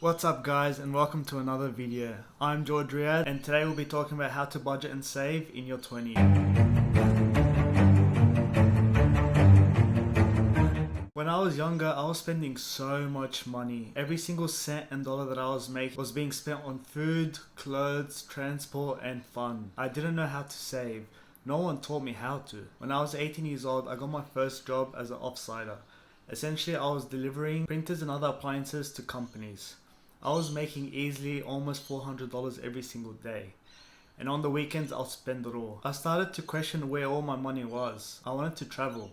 What's up guys, and welcome to another video. I'm Riad, and today we'll be talking about how to budget and save in your 20s. When I was younger, I was spending so much money. Every single cent and dollar that I was making was being spent on food, clothes, transport and fun. I didn't know how to save. No one taught me how to. When I was 18 years old, I got my first job as an offsider. Essentially, I was delivering printers and other appliances to companies. I was making easily almost $400 every single day. And on the weekends, I'll spend it all. I started to question where all my money was. I wanted to travel,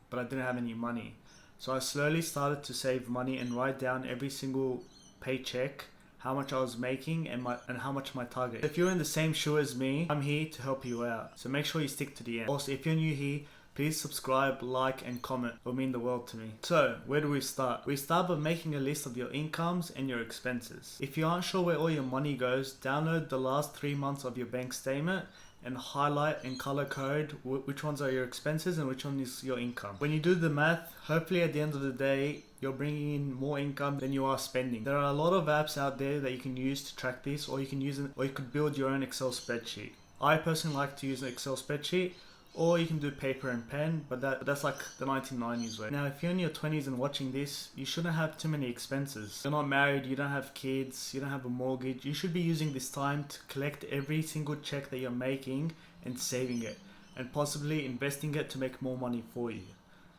but I didn't have any money. So I slowly started to save money and write down every single paycheck, how much I was making and how much my target. If you're in the same shoe as me, I'm here to help you out. So make sure you stick to the end. Also, if you're new here, please subscribe, like and comment. It will mean the world to me. So where do we start? We start by making a list of your incomes and your expenses. If you aren't sure where all your money goes, download the last 3 months of your bank statement and highlight and color code which ones are your expenses and which one is your income. When you do the math, hopefully at the end of the day, you're bringing in more income than you are spending. There are a lot of apps out there that you can use to track this, or you could build your own Excel spreadsheet. I personally like to use an Excel spreadsheet, or you can do paper and pen, but that's like the 1990s way. Now, if you're in your 20s and watching this, you shouldn't have too many expenses. You're not married, you don't have kids, you don't have a mortgage. You should be using this time to collect every single check that you're making and saving it, and possibly investing it to make more money for you.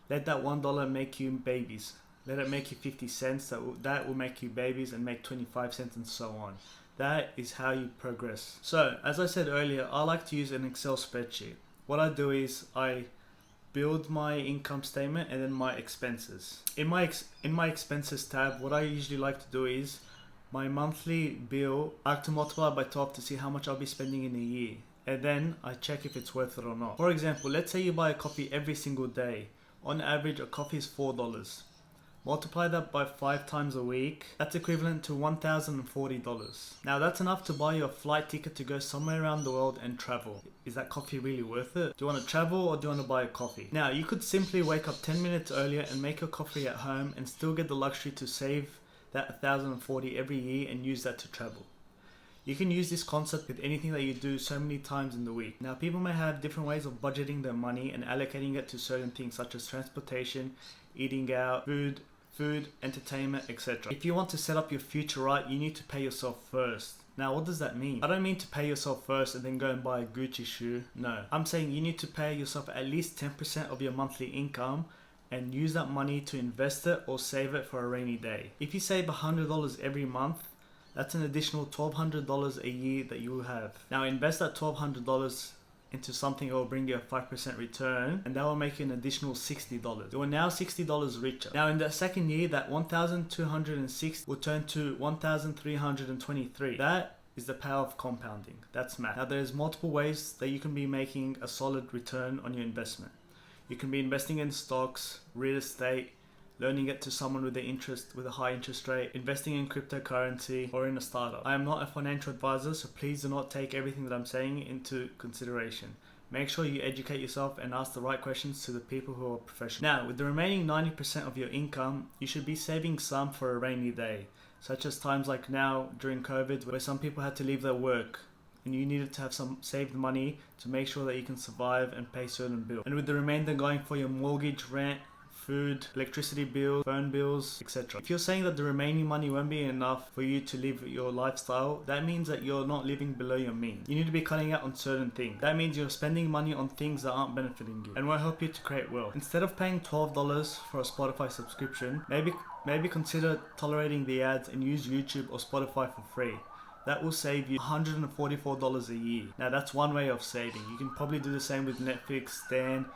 Let that $1 make you babies. Let it make you 50 cents. That will make you babies and make 25 cents and so on. That is how you progress. So, as I said earlier, I like to use an Excel spreadsheet. What I do is I build my income statement and then my expenses. In my expenses tab, what I usually like to do is my monthly bill, I like to multiply by 12 to see how much I'll be spending in a year. And then I check if it's worth it or not. For example, let's say you buy a coffee every single day. On average, a coffee is $4. Multiply that by 5 times a week, that's equivalent to $1,040. Now that's enough to buy you a flight ticket to go somewhere around the world and travel. Is that coffee really worth it? Do you want to travel or do you want to buy a coffee? Now you could simply wake up 10 minutes earlier and make your coffee at home and still get the luxury to save that $1,040 every year and use that to travel. You can use this concept with anything that you do so many times in the week. Now people may have different ways of budgeting their money and allocating it to certain things such as transportation, eating out, food, entertainment, etc. If you want to set up your future right, you need to pay yourself first. Now, what does that mean? I don't mean to pay yourself first and then go and buy a Gucci shoe. No, I'm saying you need to pay yourself at least 10% of your monthly income and use that money to invest it or save it for a rainy day. If you save $100 every month, that's an additional $1,200 a year that you will have. Now, invest that $1,200 into something that will bring you a 5% return, and that will make you an additional $60. You are now $60 richer. Now in the second year, that $1,206 will turn to $1,323. That is the power of compounding. That's math. Now there's multiple ways that you can be making a solid return on your investment. You can be investing in stocks, real estate, loaning it to someone with a high interest rate, investing in cryptocurrency, or in a startup. I am not a financial advisor, so please do not take everything that I'm saying into consideration. Make sure you educate yourself and ask the right questions to the people who are professional. Now, with the remaining 90% of your income, you should be saving some for a rainy day, such as times like now during COVID, where some people had to leave their work and you needed to have some saved money to make sure that you can survive and pay certain bills. And with the remainder going for your mortgage, rent, food, electricity bills, phone bills, etc. If you're saying that the remaining money won't be enough for you to live your lifestyle, that means that you're not living below your means. You need to be cutting out on certain things. That means you're spending money on things that aren't benefiting you and won't help you to create wealth. Instead of paying $12 for a Spotify subscription, maybe consider tolerating the ads and use YouTube or Spotify for free. That will save you $144 a year. Now that's one way of saving. You can probably do the same with Netflix, Stan,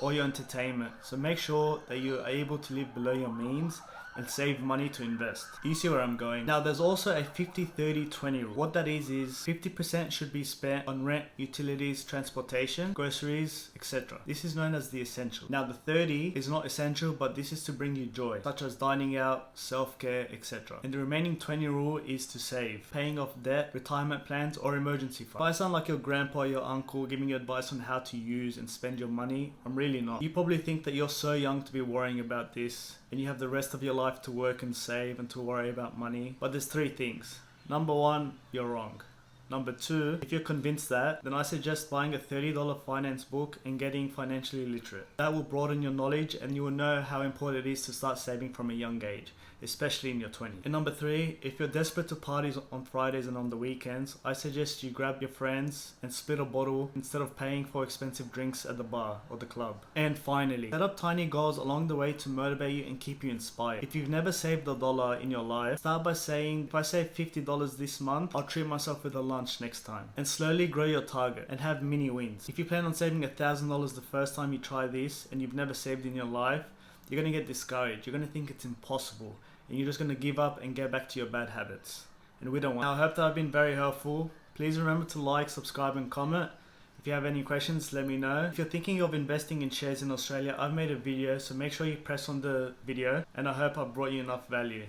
or your entertainment. So make sure that you are able to live below your means and save money to invest. You see where I'm going? Now there's also a 50-30-20 rule. What that is 50% should be spent on rent, utilities, transportation, groceries, etc. This is known as the essential. Now the 30 is not essential, but this is to bring you joy, such as dining out, self-care, etc. And the remaining 20 rule is to save, paying off debt, retirement plans, or emergency funds. If I sound like your grandpa or your uncle giving you advice on how to use and spend your money, I'm really not. You probably think that you're so young to be worrying about this and you have the rest of your life to work and save and to worry about money. But there's 3 things. Number 1, you're wrong. Number 2, if you're convinced that, then I suggest buying a $30 finance book and getting financially literate. That will broaden your knowledge and you will know how important it is to start saving from a young age, especially in your 20s. And number 3, if you're desperate to party on Fridays and on the weekends, I suggest you grab your friends and split a bottle instead of paying for expensive drinks at the bar or the club. And finally, set up tiny goals along the way to motivate you and keep you inspired. If you've never saved $1 in your life, start by saying, if I save $50 this month, I'll treat myself with a lunch next time. And slowly grow your target and have mini wins. If you plan on saving $1,000 the first time you try this and you've never saved in your life, you're going to get discouraged. You're going to think it's impossible. And you're just going to give up and get back to your bad habits. And we don't want. I hope that I've been very helpful. Please remember to like, subscribe and comment. If you have any questions, let me know. If you're thinking of investing in shares in Australia, I've made a video, so make sure you press on the video and I hope I've brought you enough value.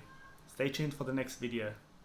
Stay tuned for the next video.